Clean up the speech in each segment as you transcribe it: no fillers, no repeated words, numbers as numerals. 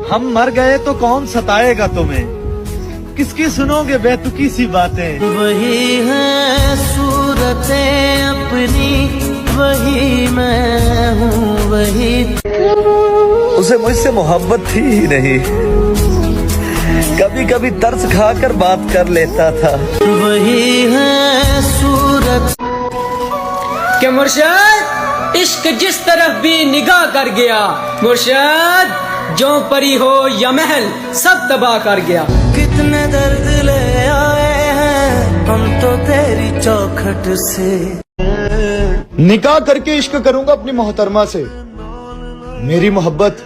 हम मर गए तो कौन सताएगा तुम्हें, किसकी सुनोगे बेतुकी सी बातें। वही है सूरतें अपनी, वही मैं हूँ वही। उसे मुझसे मोहब्बत थी ही नहीं, कभी कभी तरस खाकर बात कर लेता था। वही है सूरत के मुर्शद इश्क जिस तरफ भी निगाह कर गया, मुर्शद जो परी हो या महल सब तबाह कर गया। कितने दर्द ले आए हैं हम तो तेरी चौखट से। निकाह करके इश्क करूंगा अपनी मोहतरमा से। मेरी मोहब्बत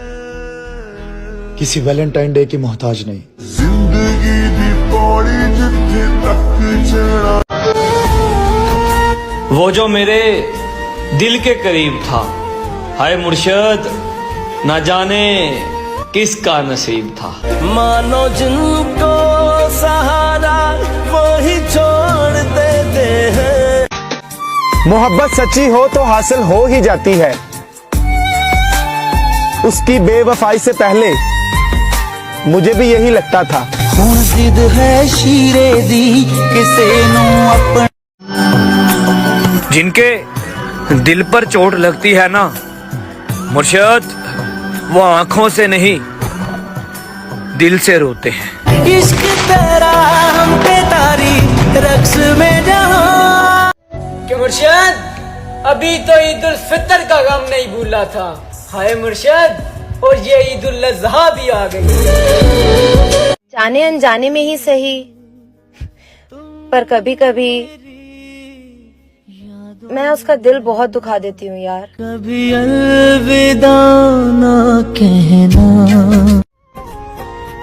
किसी वैलेंटाइन डे की मोहताज नहीं। जिंदगी दी पौड़ी जिथे तक चढ़ा। वो जो मेरे दिल के करीब था, हाय मुर्शद ना जाने किसका नसीब था। मानो जिनको सहारा वही छोड़ देते हैं। मोहब्बत सच्ची हो तो हासिल हो ही जाती है, उसकी बेवफाई से पहले मुझे भी यही लगता था। हुण जिद है शीरे दी किसे नू अपन। जिनके दिल पर चोट लगती है ना मुर्शद, वो आंखों से नहीं दिल से रोते हैं। इश्क तेरा हम पे तारी रक्स में जहां। के मुर्शद अभी तो ईद उल फितर का गम नहीं भूला था, हाय मुर्शद और ये ईद उल अज़हा भी आ गई। जाने अनजाने में ही सही, पर कभी कभी मैं उसका दिल बहुत दुखा देती हूँ यार। कभी अलविदा ना कहना।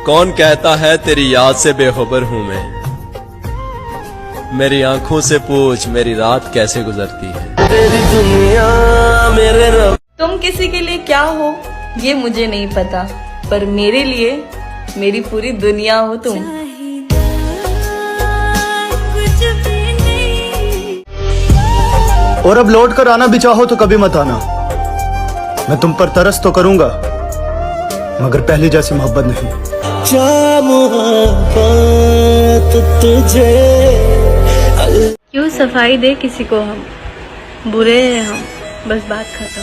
कौन कहता है तेरी याद से बेखबर हूँ मैं, मेरी आंखों से पूछ मेरी रात कैसे गुजरती है। तेरी दुनिया मेरे रब। तुम किसी के लिए क्या हो ये मुझे नहीं पता, पर मेरे लिए मेरी पूरी दुनिया हो तुम। और अब लौट कर आना भी चाहो तो कभी मत आना। मैं तुम पर तरस तो करूंगा, मगर पहले जैसी मोहब्बत नहीं। क्या मोहब्बत तुझे। क्यों सफाई दे किसी को हम, बुरे हैं हम, बस बात खत्म।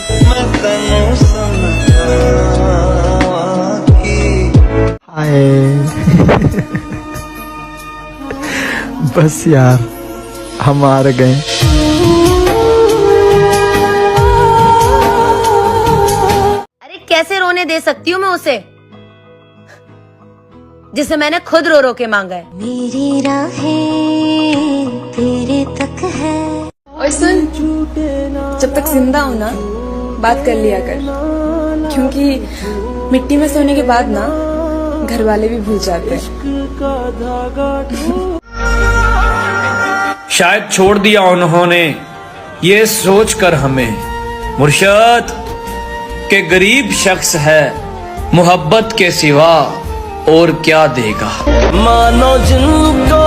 बस यार हम हार गए। अरे कैसे रोने दे सकती हूँ मैं उसे, जिसे मैंने खुद रो रो के मांगा है। मेरी राहें तेरे तक है। और सुन, जब तक जिंदा हो ना बात कर लिया कर, क्योंकि मिट्टी में सोने के बाद ना घर वाले भी भूल जाते हैं। शायद छोड़ दिया उन्होंने ये सोच कर हमें मुर्शद के गरीब शख्स है मोहब्बत के सिवा और क्या देगा। मानो जिनको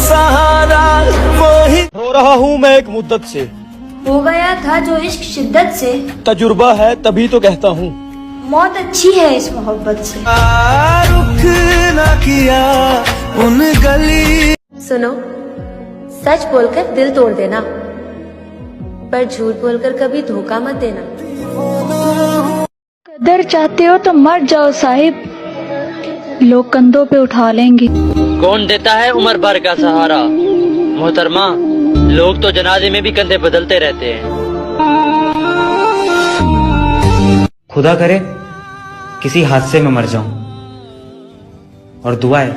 सहारा वही। रो रहा हूँ मैं एक मुद्दत से, हो गया था जो इश्क शिद्दत से। तजुर्बा है तभी तो कहता हूँ, मौत अच्छी है इस मोहब्बत से। रुख ना किया उन गली। सुनो, सच बोलकर दिल तोड़ देना, पर झूठ बोलकर कभी धोखा मत देना। कदर चाहते हो तो मर जाओ साहिब, लोग कंधों पे उठा लेंगे। कौन देता है उम्र भर का सहारा, मोहतरमा लोग तो जनाजे में भी कंधे बदलते रहते हैं। खुदा करे किसी हादसे में मर जाऊं, और दुआ है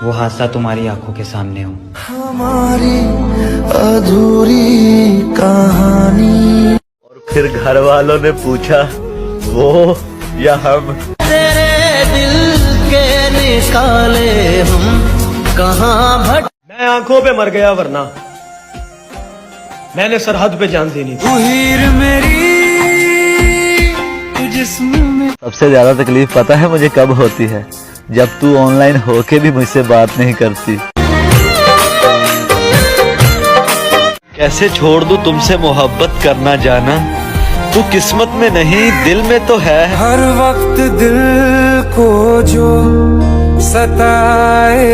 वो हादसा तुम्हारी आंखों के सामने हो। हमारी अधूरी कहानी। और फिर घर वालों ने पूछा वो या हम। तेरे दिल के निकाले हम कहाँ भट। मैं आंखों पे मर गया वरना मैंने सरहद पे जान देनी थी। उहीर मेरी जिस्म में। सबसे ज्यादा तकलीफ पता है मुझे कब होती है, जब तू ऑनलाइन होके भी मुझसे बात नहीं करती। कैसे छोड़ दूं तुमसे मोहब्बत करना जाना, तू किस्मत में नहीं दिल में तो है। हर वक्त दिल को जो सताए।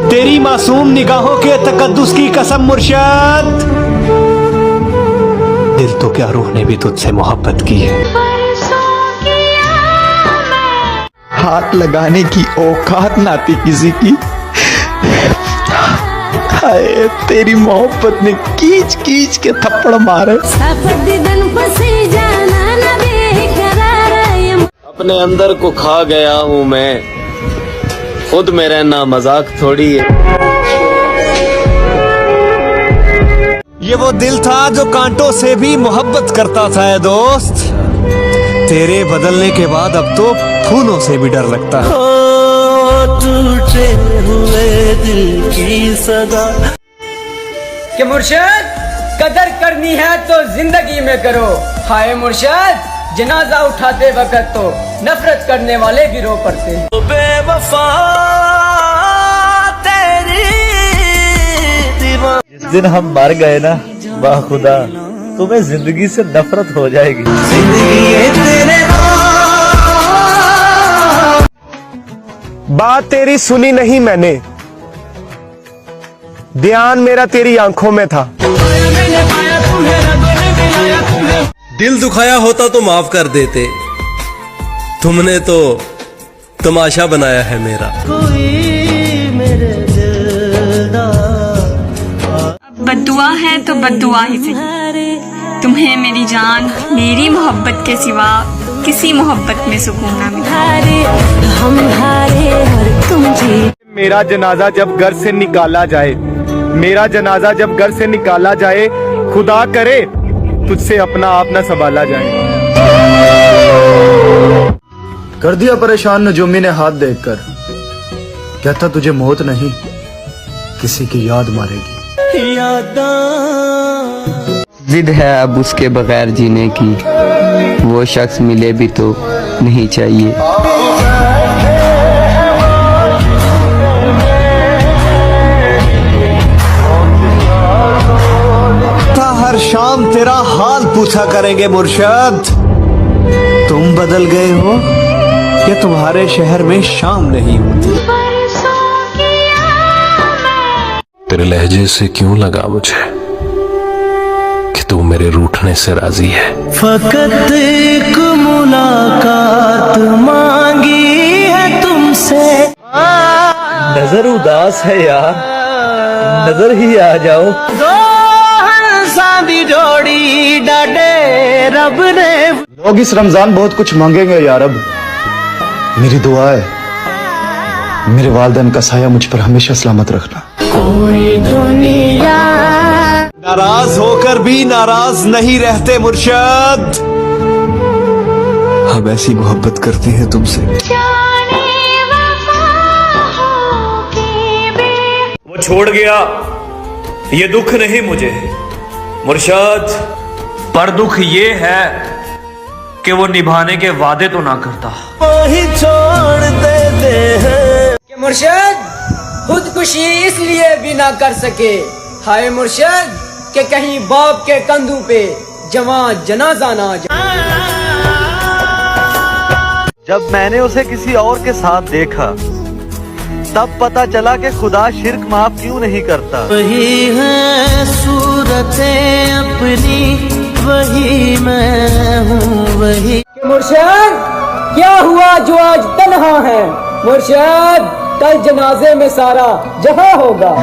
तेरी मासूम निगाहों के तकद्दुस की कसम मुर्शद, दिल तो क्या रूह ने भी तुझसे मोहब्बत की है। हाथ लगाने की औकात ना थी किसी की, हाय तेरी मोहब्बत ने कीच कीच के थप्पड़ मारे। अपने अंदर को खा गया हूँ मैं, खुद में रहना मजाक थोड़ी है। ये वो दिल था जो कांटों से भी मोहब्बत करता था है दोस्त, तेरे बदलने के बाद अब तो फूलों से भी डर लगता है। टूटे हुए दिल की सदा। कि मुर्शद कदर करनी है तो जिंदगी में करो। हाय मुर्शद जनाजा उठाते वक्त तो नफरत करने वाले भी रो पड़ते हैं। बेवफा तेरी दीवार। जिस दिन हम मर गए ना, वाह खुदा, तुम्हें जिंदगी से नफरत हो जाएगी। जिंदगी तेरे बात तेरी सुनी नहीं मैंने, ध्यान मेरा तेरी आंखों में था। दिल दुखाया होता तो माफ कर देते, तुमने तो तमाशा बनाया है मेरा। कोई मेरे बद्दुआ है तो बद्दुआ ही सही, तुम्हें मेरी जान मेरी मोहब्बत के सिवा किसी मोहब्बत में सुकून ना मिला। हम हारे और तुम जीत। मेरा जनाजा जब घर से निकाला जाए, मेरा जनाजा जब घर से निकाला जाए, खुदा करे तुझसे अपना आप न संभाला जाए। कर दिया परेशान नजूमी ने हाथ देखकर, कहता तुझे मौत नहीं किसी की याद मारेगी। यादा जिद है अब उसके बगैर जीने की, वो शख्स मिले भी तो नहीं चाहिए। हर शाम तेरा हाल पूछा करेंगे मुर्शद, तुम बदल गए हो या तुम्हारे शहर में शाम नहीं होती। तेरे लहजे से क्यों लगा मुझे कि तू मेरे रूठने से राजी है। फकत एक मुलाकात मांगी है तुमसे। नजर उदास है यार, नजर ही आ जाओ। सादी जोड़ी डाटे रब ने। लोग इस रमजान बहुत कुछ मांगेंगे यार, अब मेरी दुआ है मेरे वालिदैन का साया मुझ पर हमेशा सलामत रखना। कोई दुनिया नाराज होकर भी नाराज नहीं रहते मुर्शद, हम ऐसी मोहब्बत करते हैं तुमसे। वो छोड़ गया ये दुख नहीं मुझे मुर्शद, पर दुख ये है कि वो निभाने के वादे तो ना करता। वही छोड़ देते हैं। कि मुर्शद खुदकुशी इसलिए भी ना कर सके। हाय मुर्शद कि कहीं बाप के कंधों पे जवां जनाजा ना जाए। जब मैंने उसे किसी और के साथ देखा, तब पता चला कि खुदा शिर्क माफ क्यों नहीं करता। वही है सूरतें अपनी, वही मैं हूँ वही। मुर्शद क्या हुआ जो आज तन्हा है? मुर्शद कल जनाजे में सारा जहां होगा।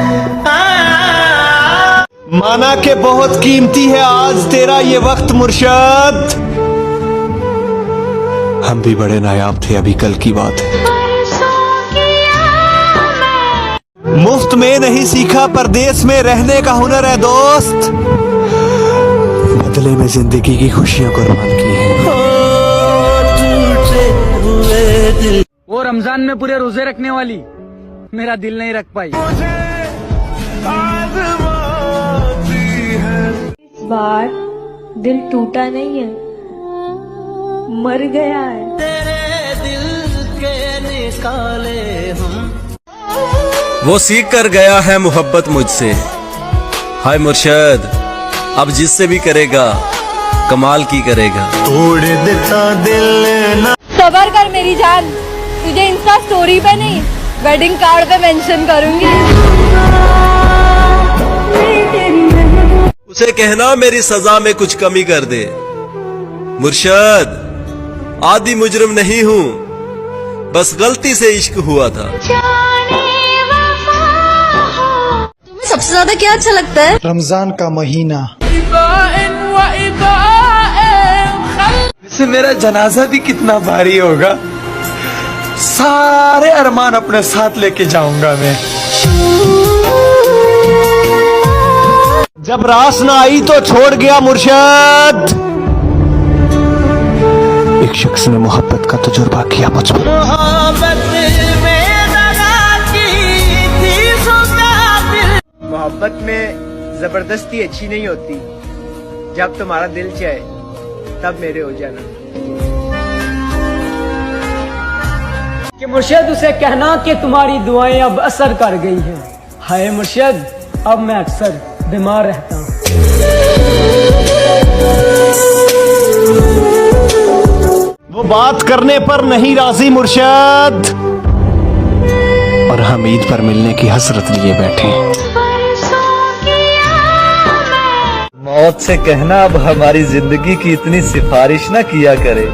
माना के बहुत कीमती है आज तेरा ये वक्त मुर्शद, हम भी बड़े नायाब थे अभी कल की बात है। मुफ्त में नहीं सीखा परदेश में रहने का हुनर है दोस्त, बदले में जिंदगी की खुशियां कुर्बान की हैं। वो रमजान में पूरे रोजे रखने वाली मेरा दिल नहीं रख पाई। इस बार दिल टूटा नहीं है, मर गया है। तेरे दिल के निकाले हम। वो सीख कर गया है मोहब्बत मुझसे। हाय मुर्शद अब जिससे भी करेगा कमाल की करेगा। तोड़ देता दिल ना। तो सबर कर मेरी जान, तुझे इंस्टा स्टोरी पे नहीं वेडिंग कार्ड पे मेंशन करूंगी। उसे कहना मेरी सजा में कुछ कमी कर दे। मुर्शद, आदि मुजरिम नहीं हूं, बस गलती से इश्क हुआ था। तुम्हें सबसे ज्यादा क्या अच्छा लगता है? रमजान का महीना। वैसे मेरा जनाजा भी कितना भारी होगा, सारे अरमान अपने साथ लेके जाऊंगा मैं। जब रास ना आई तो छोड़ गया मुर्शद। एक शख्स ने मोहब्बत का तजुर्बा किया मुझ पर। मोहब्बत में जबरदस्ती अच्छी नहीं होती, जब तुम्हारा दिल चाहे तब मेरे हो जाना। कि मुर्शिद उसे कहना कि तुम्हारी दुआएं अब असर कर गई हैं। हाय मुर्शिद, अब मैं अक्सर बीमार रहता हूँ। वो बात करने पर नहीं राजी मुर्शद, और हम ईद पर मिलने की हसरत लिए बैठे हैं। मौत से कहना अब हमारी जिंदगी की इतनी सिफारिश ना किया करे।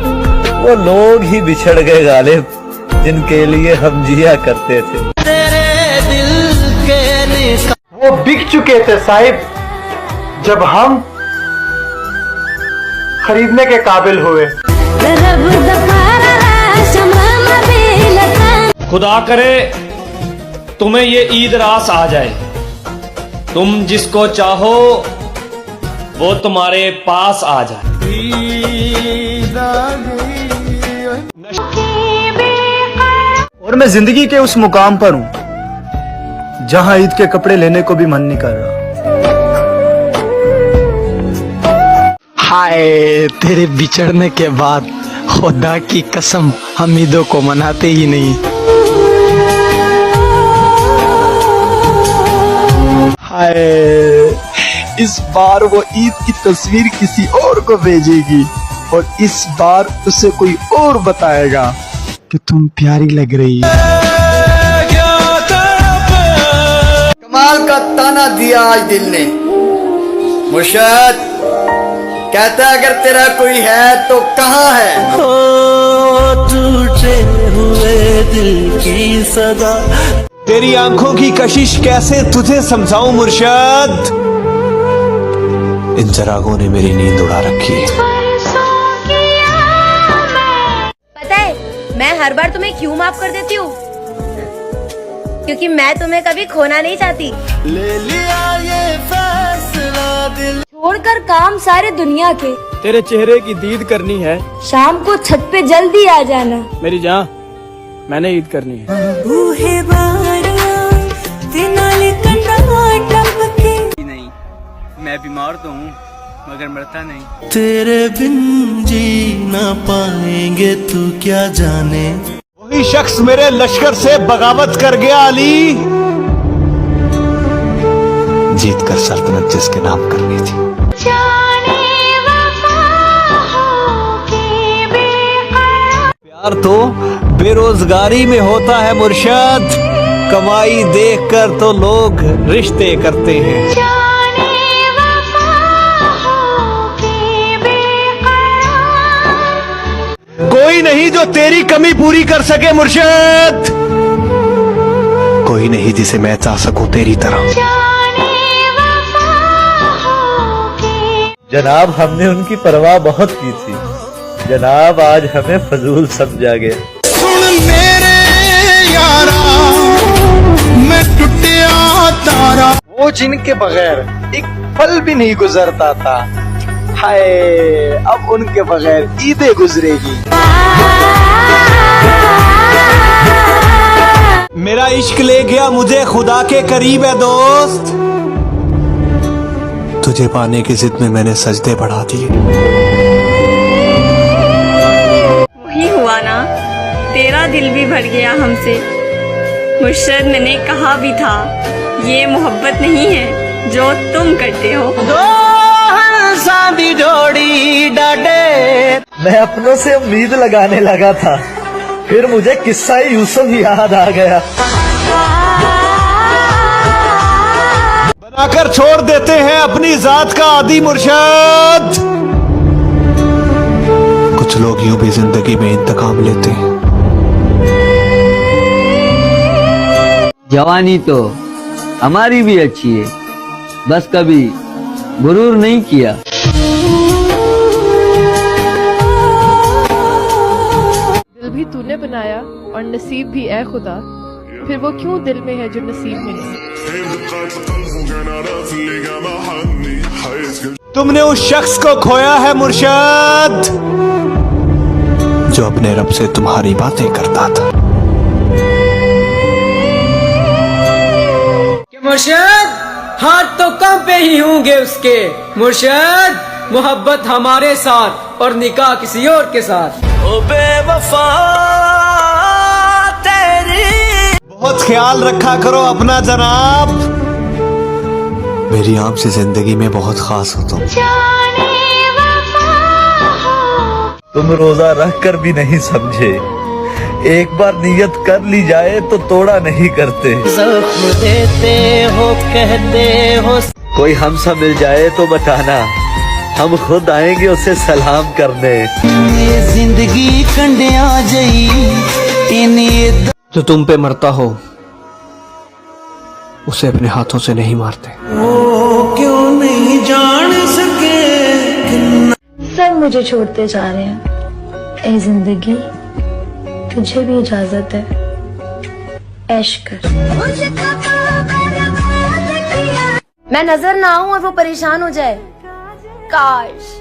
वो लोग ही बिछड़ गए गालिब, जिनके लिए हम जिया करते थे। तेरे दिल के वो बिक चुके थे साहिब, जब हम खरीदने के काबिल हुए। खुदा करे तुम्हें ये ईद रास आ जाए, तुम जिसको चाहो वो तुम्हारे पास आ जाए। और मैं जिंदगी के उस मुकाम पर हूं जहां ईद के कपड़े लेने को भी मन नहीं कर रहा। हाय, तेरे बिछड़ने के बाद खुदा की कसम हम ईदों को मनाते ही नहीं। हाय, इस बार वो ईद की तस्वीर किसी और को भेजेगी और इस बार उसे कोई और बताएगा कि तुम प्यारी लग रही है। कमाल का ताना दिया आज दिल ने। मुर्शद कहता है अगर तेरा कोई है तो कहाँ है? टूटे हुए दिल की सदा। तेरी आंखों की कशिश कैसे तुझे समझाऊं मुर्शद, इन चरागों ने मेरी नींद उड़ा रखी है। पता है मैं हर बार तुम्हें क्यों माफ कर देती हूँ? क्योंकि मैं तुम्हें कभी खोना नहीं चाहती। ले लिया ये फैसला दिल छोड़कर काम सारे दुनिया के, तेरे चेहरे की दीद करनी है। शाम को छत पे जल्दी आ जाना। मेरी जान, मैंने ईद करनी है। नहीं, मैं बीमार तो हूँ मगर मरता नहीं। तेरे बिन जी ना पाएंगे तू क्या जाने। वही शख्स मेरे लश्कर से बगावत कर गया अली, जीत कर सल्तनत जिसके नाम करनी थी। प्यार तो बेरोजगारी में होता है मुर्शद, कमाई देखकर तो लोग रिश्ते करते हैं। कोई नहीं जो तेरी कमी पूरी कर सके मुर्शद, कोई नहीं जिसे मैं चाह सकूं तेरी तरह। जनाब हमने उनकी परवाह बहुत की थी, जनाब आज हमें फजूल समझा गया। सुन मेरे यारा, मैं टूटिया तारा। वो जिनके बगैर एक पल भी नहीं गुजरता था, हाय अब उनके बगैर ईदें गुजरेगी। मेरा इश्क ले गया मुझे खुदा के करीब है दोस्त, तुझे पाने की जिद में मैंने सजदे बढ़ा दिए। वही हुआ ना, तेरा दिल भी भर गया हमसे। मुर्शद मैंने कहा भी था, ये मोहब्बत नहीं है जो तुम करते हो। सांदी जोड़ी डाडे। मैं अपनों से उम्मीद लगाने लगा था, फिर मुझे किस्सा यूसुफ याद आ गया। बनाकर छोड़ देते हैं अपनी जात का आदि मुर्शद। कुछ लोग यूं भी जिंदगी में इंतकाम लेते हैं। जवानी तो हमारी भी अच्छी है, बस कभी गुरूर नहीं किया। दिल भी तूने बनाया और नसीब भी ऐ खुदा, फिर वो क्यों दिल में है जो नसीब में नहीं। तुमने उस शख्स को खोया है मुर्शद, जो अपने रब से तुम्हारी बातें करता था। मुर्शद, हाथ तो कम पे ही होंगे उसके। मुर्शद, मोहब्बत हमारे साथ और निकाह किसी और के साथ। ओ बेवफा तेरी बहुत ख्याल रखा करो अपना जनाब। मेरी आम से जिंदगी में बहुत खास हो तुम। तुम रोजा रख कर भी नहीं समझे, एक बार नियत कर ली जाए तो तोड़ा नहीं करते। जख्म देते हो कहते हो। कोई हमसा मिल जाए तो बताना, हम खुद आएंगे उसे सलाम करने। ये जिंदगी कंडिया जई जो तुम पे मरता हो उसे अपने हाथों से नहीं मारते। वो क्यों नहीं जान सके। सब मुझे छोड़ते जा रहे हैं, ए जिंदगी तुझे भी इजाजत है, ऐश कर। मैं नजर ना आऊं और वो परेशान हो जाए। काश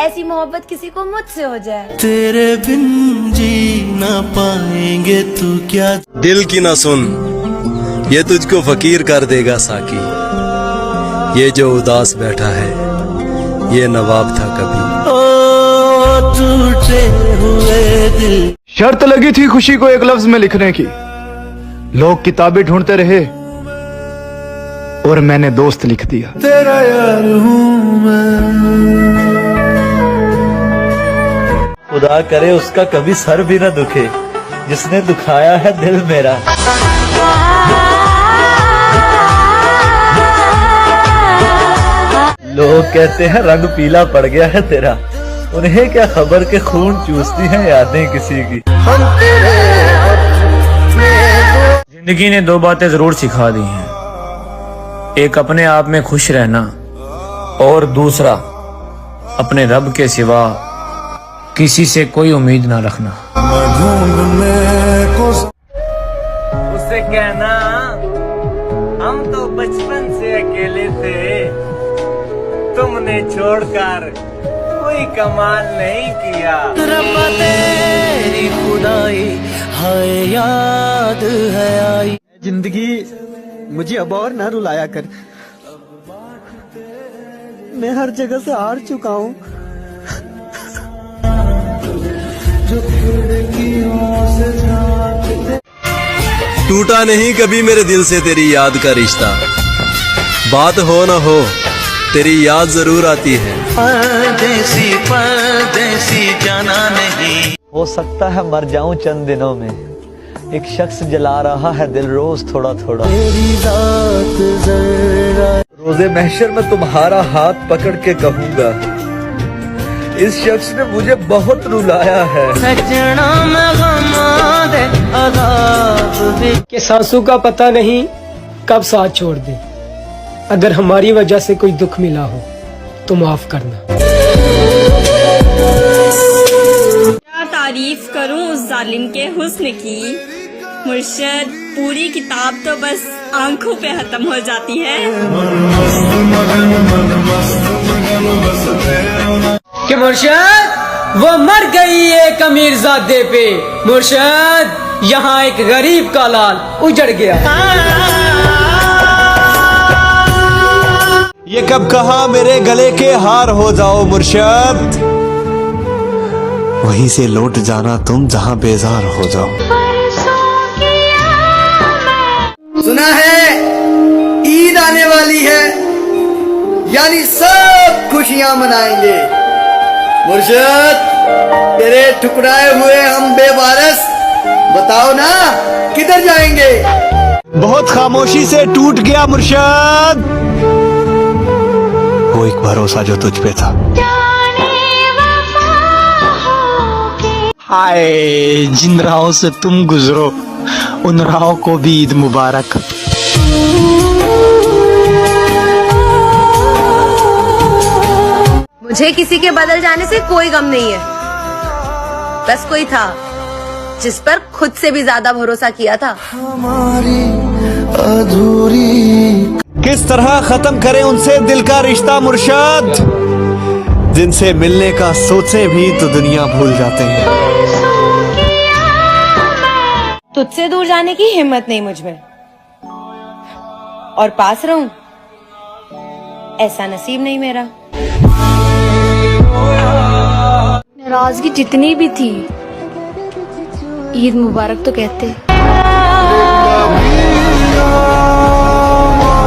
ऐसी मोहब्बत किसी को मुझसे हो जाए। तेरे बिन जी ना पाएंगे तू क्या। दिल की ना सुन, ये तुझको फकीर कर देगा साकी। ये जो उदास बैठा है, ये नवाब था कभी। ओ टूटे हुए दिल। शर्त लगी थी खुशी को एक लफ्ज में लिखने की, लोग किताबें ढूंढते रहे और मैंने दोस्त लिख दिया। तेरा यार हूँ मैं। खुदा करे उसका कभी सर भी न दुखे, जिसने दुखाया है दिल मेरा। लोग कहते हैं रंग पीला पड़ गया है तेरा, उन्हें क्या खबर के खून चूसती हैं यादें किसी की। जिंदगी ने दो बातें जरूर सिखा दी हैं, एक अपने आप में खुश रहना और दूसरा अपने रब के सिवा किसी से कोई उम्मीद ना रखना। उससे कहना हम तो बचपन से अकेले थे, तुमने छोड़कर कोई कमाल नहीं किया। रब्बा तेरी खुदाई हाय याद है आई। जिंदगी मुझे अब और ना रुलाया कर, मैं हर जगह से हार चुका हूँ। टूटा नहीं कभी मेरे दिल से तेरी याद का रिश्ता, बात हो ना हो तेरी याद जरूर आती है। परदेसी परदेसी जाना नहीं। हो सकता है मर जाऊं चंद दिनों में, एक शख्स जला रहा है दिल रोज थोड़ा थोड़ा। तेरी रात जरा रोजे महशर में तुम्हारा हाथ पकड़ के कहूंगा, इस शख्स ने मुझे बहुत रुलाया है। सजना में गमा दे अदाब कि सांसों का पता नहीं कब साथ छोड़ दे। अगर हमारी वजह से कोई दुख मिला हो तो माफ करना। क्या तारीफ करूं उस जालिम के हुस्न की। मुर्शद, पूरी किताब तो बस आंखों पे खत्म हो जाती है। कि मुर्शद वो मर गई एक अमीरजादे पे। मुर्शद, यहाँ एक गरीब का लाल उजड़ गया। ये कब कहा मेरे गले के हार हो जाओ मुर्शद, वहीं से लौट जाना तुम जहां बेजार हो जाओ। सुना है ईद आने वाली है, यानी सब खुशियां मनाएंगे। मुर्शिद, तेरे ठुकराए हुए हम बेवारस, बताओ ना किधर जाएंगे? बहुत खामोशी से टूट गया मुर्शिद वो एक भरोसा जो तुझ पे था। हाय, जिन राहों से तुम गुजरो उन राहों को भी ईद मुबारक। मुझे किसी के बदल जाने से कोई गम नहीं है। बस कोई था जिस पर खुद से भी ज्यादा भरोसा किया था। हमारी अधूरी किस तरह खत्म करें उनसे दिल का रिश्ता मुर्शिद, जिनसे मिलने का सोचे भी तो दुनिया भूल जाते हैं। तुझसे दूर जाने की हिम्मत नहीं मुझ में, और पास रहूं ऐसा नसीब नहीं मेरा। नाराजगी जितनी भी थी, ईद मुबारक तो कहते।